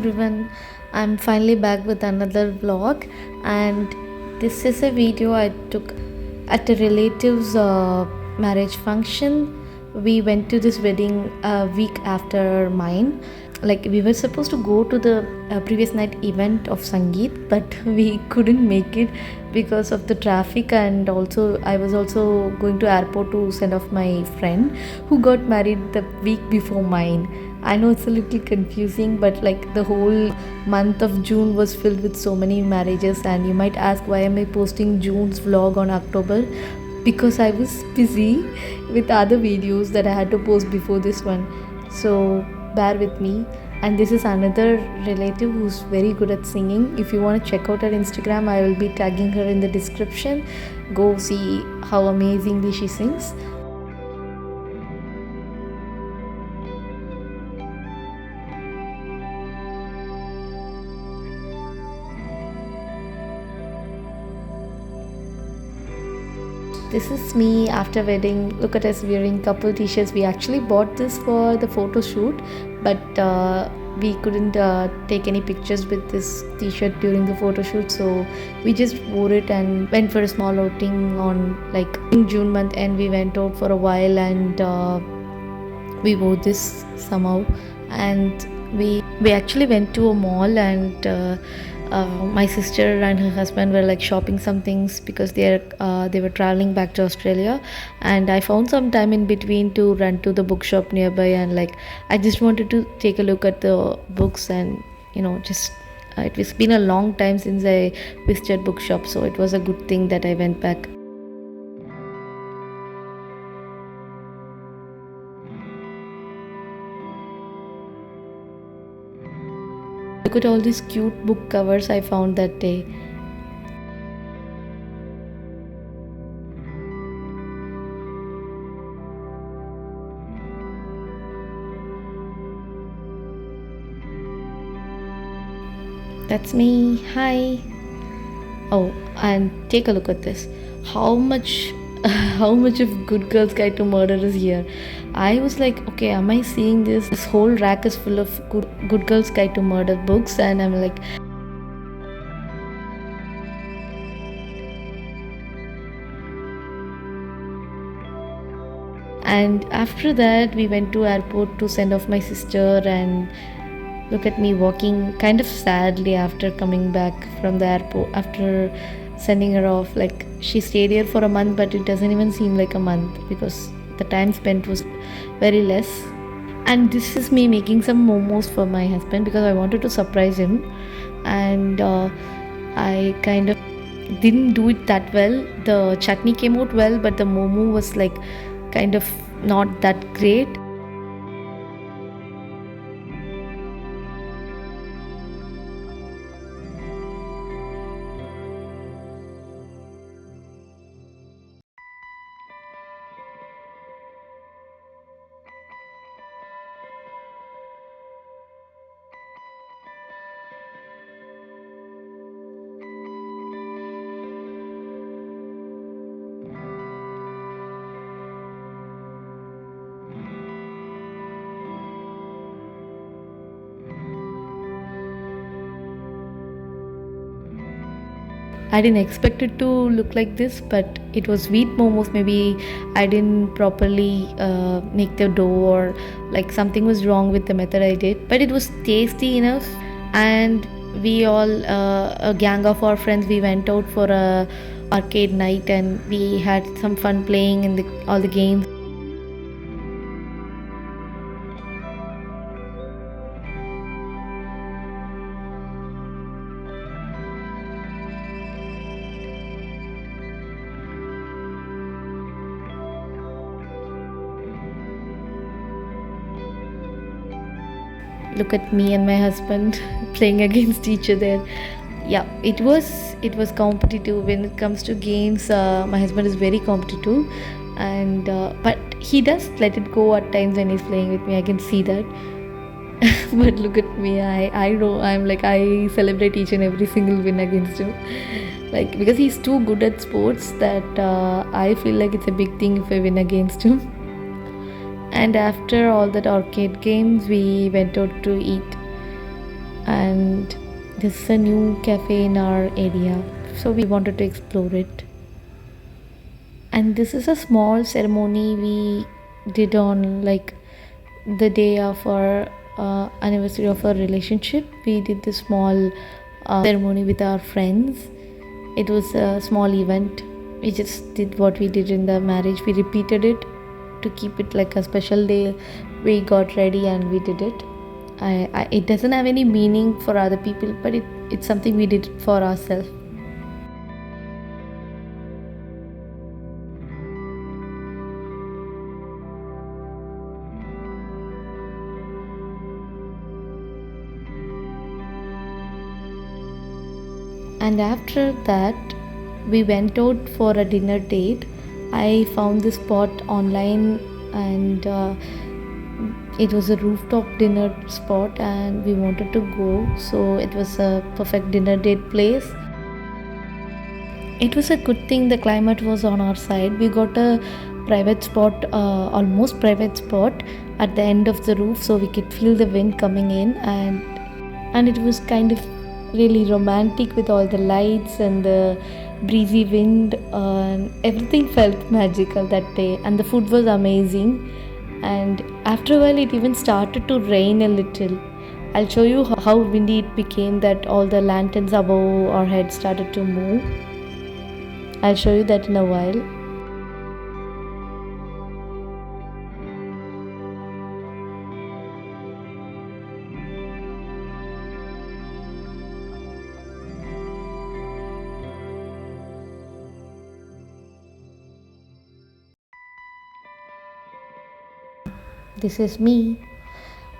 everyone, I'm finally back with another vlog, and this is a video I took at a relative's marriage function. We went to this wedding a week after mine. Like, we were supposed to go to the previous night event of Sangeet, but we couldn't make it because of the traffic, and also I was also going to airport to send off my friend who got married the week before mine. I know it's a little confusing, but like the whole month of June was filled with so many marriages, and you might ask, why am I posting June's vlog on October? Because I was busy with other videos that I had to post before this one. So bear with me. And this is another relative who's very good at singing. If you want to check out her Instagram, I will be tagging her in the description. Go see how amazingly she sings. This is me after wedding. Look at us wearing couple t-shirts. We actually bought this for the photo shoot, but we couldn't take any pictures with this t-shirt during the photo shoot, so we just wore it and went for a small outing on, like, in June month, and we went out for a while, and we wore this somehow. And we actually went to a mall, and my sister and her husband were like shopping some things because they were traveling back to Australia, and I found some time in between to run to the bookshop nearby, and like I just wanted to take a look at the books, and just it was been a long time since I visited bookshop, so it was a good thing that I went back. Look at all these cute book covers I found that day. That's me. Hi. Oh, and take a look at this. How much how much of Good Girls Guide to Murder is here. I was like, okay, am I seeing this? This whole rack is full of Good Girls Guide to Murder books, and I'm like, and after that we went to airport to send off my sister, and look at me walking kind of sadly after coming back from the airport after sending her off. Like, she stayed here for a month, but it doesn't even seem like a month because the time spent was very less. And this is me making some momos for my husband because I wanted to surprise him, and I kind of didn't do it that well. The chutney came out well, but the momo was like kind of not that great. I didn't expect it to look like this, but it was wheat momos. Maybe I didn't properly make the dough, or like something was wrong with the method I did. But it was tasty enough, and we all, a gang of our friends, we went out for a arcade night, and we had some fun playing in all the games. Look at me and my husband playing against each other. Yeah, it was competitive when it comes to games. My husband is very competitive, and but he does let it go at times when he's playing with me. I can see that. But look at me. I know, I'm like, I celebrate each and every single win against him, like, because he's too good at sports that I feel like it's a big thing if I win against him. And after all that arcade games, we went out to eat. and this is a new cafe in our area, so we wanted to explore it. And this is a small ceremony we did on like the day of our anniversary of our relationship. We did this small ceremony with our friends. It was a small event. We just did what we did in the marriage. We repeated it to keep it like a special day. We got ready and we did it. It doesn't have any meaning for other people, but it's something we did for ourselves. And after that, we went out for a dinner date. I found this spot online, and it was a rooftop dinner spot, and we wanted to go. So it was a perfect dinner date place. It was a good thing the climate was on our side. We got a private spot, almost private spot at the end of the roof, so we could feel the wind coming in, and it was kind of really romantic with all the lights and the breezy wind. Everything felt magical that day, and the food was amazing. And after a while, it even started to rain a little. I'll show you how windy it became, that all the lanterns above our head started to move. I'll show you that in a while. This is me,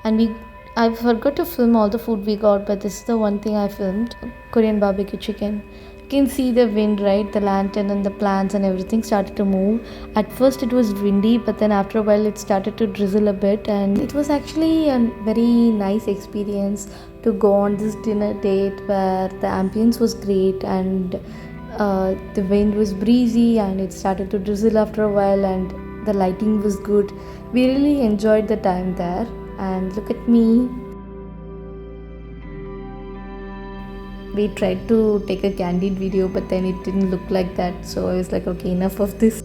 and I forgot to film all the food we got, but this is the one thing I filmed: Korean barbecue chicken. You can see the wind, right? The lantern and the plants and everything started to move. At first it was windy, but then after a while it started to drizzle a bit, and it was actually a very nice experience to go on this dinner date where the ambience was great, and the wind was breezy, and it started to drizzle after a while, and the lighting was good. We really enjoyed the time there. And look at me. We tried to take a candid video, but then it didn't look like that, so I was like, okay, enough of this.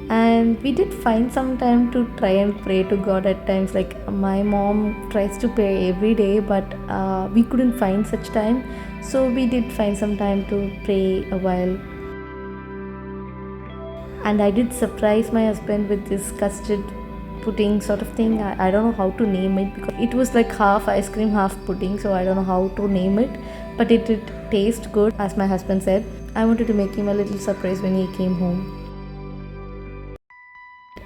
And we did find some time to try and pray to God at times. Like my mom tries to pray every day, but we couldn't find such time, so we did find some time to pray a while. And I did surprise my husband with this custard pudding sort of thing. I don't know how to name it, because it was like half ice cream, half pudding, so I don't know how to name it, but it did taste good, as my husband said. I wanted to make him a little surprise when he came home.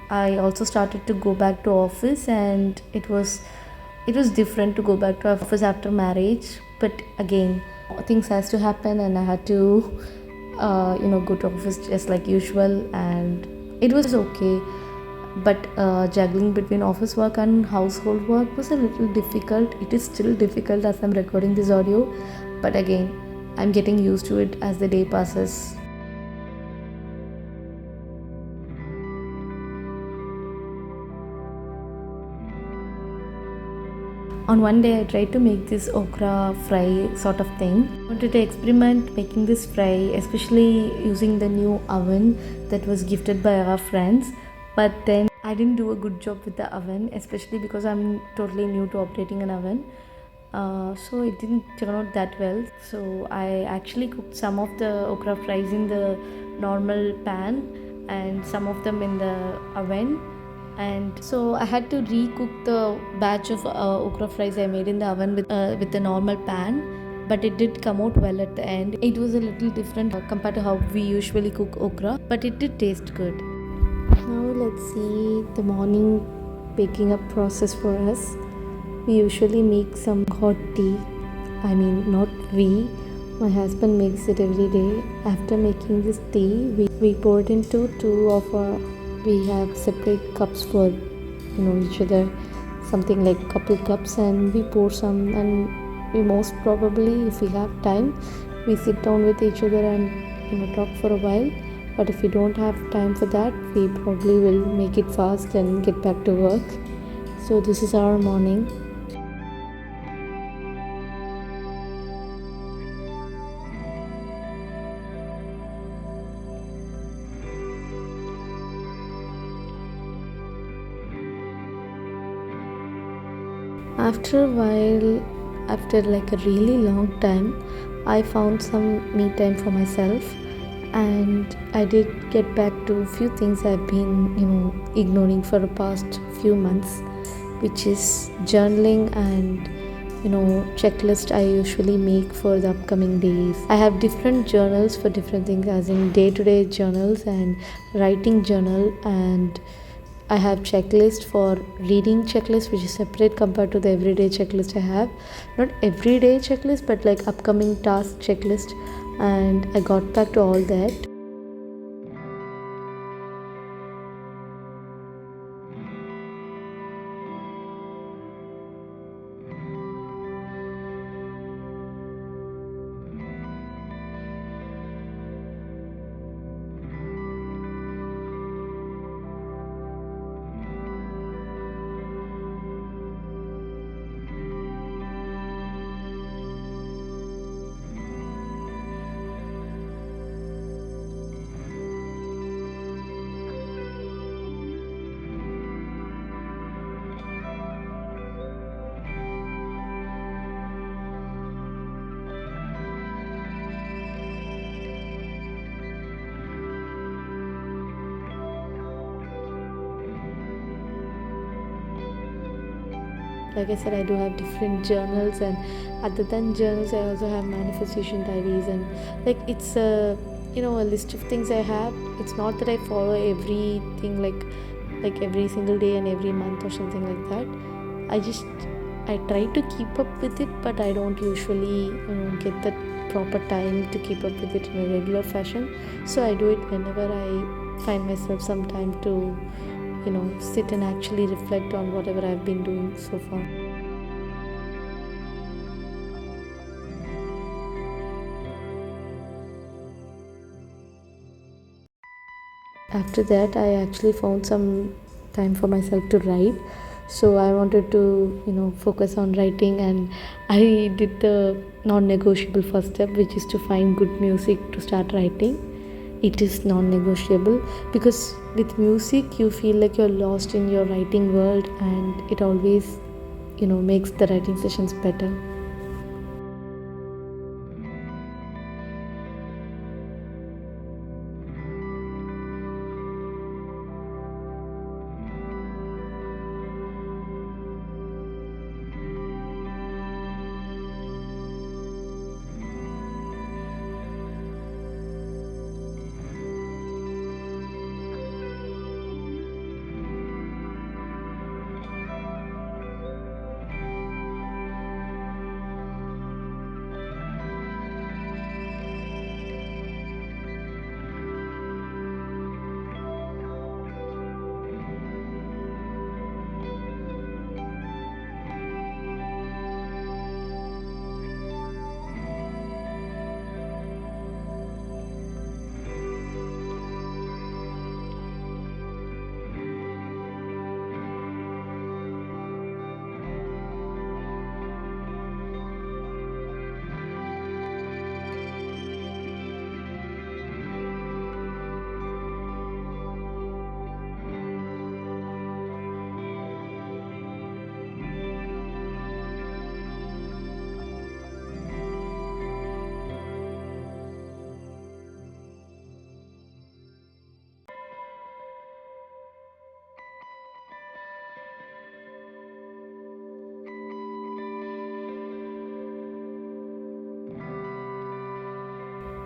I also started to go back to office, and it was different to go back to office after marriage, but again, things has to happen, and I had to go to office just like usual, and it was okay. But juggling between office work and household work was a little difficult. It is still difficult as I'm recording this audio, but again, I'm getting used to it as the day passes. On one day, I tried to make this okra fry sort of thing. I wanted to experiment making this fry, especially using the new oven that was gifted by our friends. But then I didn't do a good job with the oven, especially because I'm totally new to operating an oven. So it didn't turn out that well. So I actually cooked some of the okra fries in the normal pan and some of them in the oven. And so I had to recook the batch of okra fries I made in the oven with the normal pan, but it did come out well at the end. It was a little different compared to how we usually cook okra, but it did taste good. Now let's see the morning baking up process for us. We usually make some hot tea. I mean, not we. My husband makes it every day. After making this tea, we pour it into two of our. We have separate cups for each other, something like couple cups, and we pour some, and we most probably, if we have time, we sit down with each other and talk for a while. But if we don't have time for that, we probably will make it fast and get back to work. So this is our morning. After a while, after like a really long time, I found some me time for myself, and I did get back to a few things I've been, ignoring for the past few months, which is journaling and checklist I usually make for the upcoming days. I have different journals for different things, as in day-to-day journals and writing journal, and I have checklist for reading checklist, which is separate compared to the everyday checklist I have. Not everyday checklist, but like upcoming task checklist, and I got back to all that. Like I said, I do have different journals, and other than journals I also have manifestation diaries, and like it's a list of things I have. It's not that I follow everything like every single day and every month or something like that. I try to keep up with it, but I don't usually get the proper time to keep up with it in a regular fashion. So I do it whenever I find myself some time to sit and actually reflect on whatever I've been doing so far. After that, I actually found some time for myself to write. So I wanted to focus on writing, and I did the non-negotiable first step, which is to find good music to start writing. It is non-negotiable, because with music you feel like you're lost in your writing world, and it always makes the writing sessions better.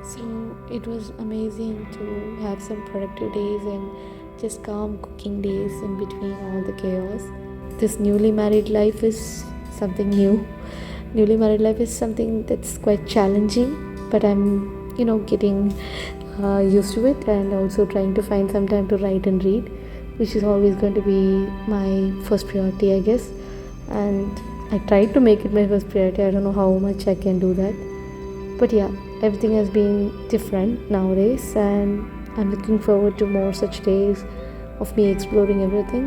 So it was amazing to have some productive days and just calm cooking days in between all the chaos. This newly married life is something new. Newly married life is something that's quite challenging, but I'm, getting used to it, and also trying to find some time to write and read, which is always going to be my first priority, I guess. And I tried to make it my first priority. I don't know how much I can do that, but yeah, everything has been different nowadays, and I'm looking forward to more such days of me exploring everything.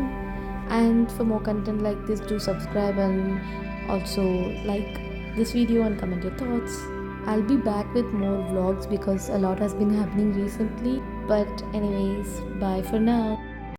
And for more content like this, do subscribe and also like this video and comment your thoughts. I'll be back with more vlogs because a lot has been happening recently. But anyways, bye for now.